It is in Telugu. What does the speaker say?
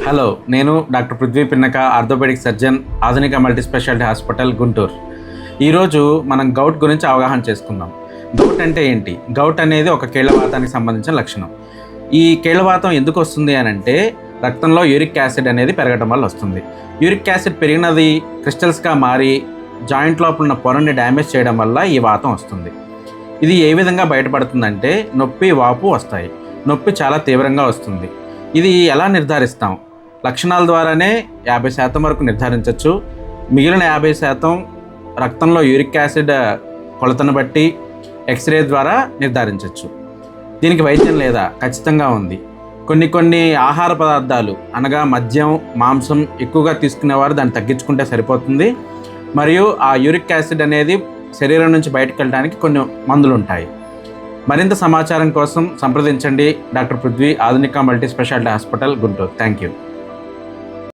హలో, నేను డాక్టర్ పృథ్వీ పిన్నక, ఆర్థోపెడిక్ సర్జన్, ఆధునిక మల్టీ స్పెషాలిటీ హాస్పిటల్, గుంటూరు. ఈరోజు మనం గౌట్ గురించి అవగాహన చేసుకుందాం. గౌట్ అంటే ఏంటి? గౌట్ అనేది ఒక కీళ్ళవాతానికి సంబంధించిన లక్షణం. ఈ కీళ్ళవాతం ఎందుకు వస్తుంది అని అంటే రక్తంలో యూరిక్ యాసిడ్ అనేది పెరగడం వల్ల వస్తుంది. యూరిక్ యాసిడ్ పెరిగినది క్రిస్టల్స్గా మారి జాయింట్ లోపల ఉన్న పొరని డ్యామేజ్ చేయడం వల్ల ఈ వాతం వస్తుంది. ఇది ఏ విధంగా బయటపడుతుందంటే నొప్పి, వాపు వస్తాయి. నొప్పి చాలా తీవ్రంగా వస్తుంది. ఇది ఎలా నిర్ధారిస్తాం? లక్షణాల ద్వారానే 50% వరకు నిర్ధారించవచ్చు. మిగిలిన 50% రక్తంలో యూరిక్ యాసిడ్ కొలతను బట్టి ఎక్స్రే ద్వారా నిర్ధారించవచ్చు. దీనికి వైద్యం లేదా? ఖచ్చితంగా ఉంది. కొన్ని ఆహార పదార్థాలు అనగా మద్యం, మాంసం ఎక్కువగా తీసుకునేవారు దాన్ని తగ్గించుకుంటే సరిపోతుంది. మరియు ఆ యూరిక్ యాసిడ్ అనేది శరీరం నుంచి బయటకు వెళ్ళడానికి కొన్ని మందులు ఉంటాయి. మరింత సమాచారం కోసం సంప్రదించండి డాక్టర్ పృథ్వీ, ఆధునిక multi speciality hospital, Guntur. Thank you.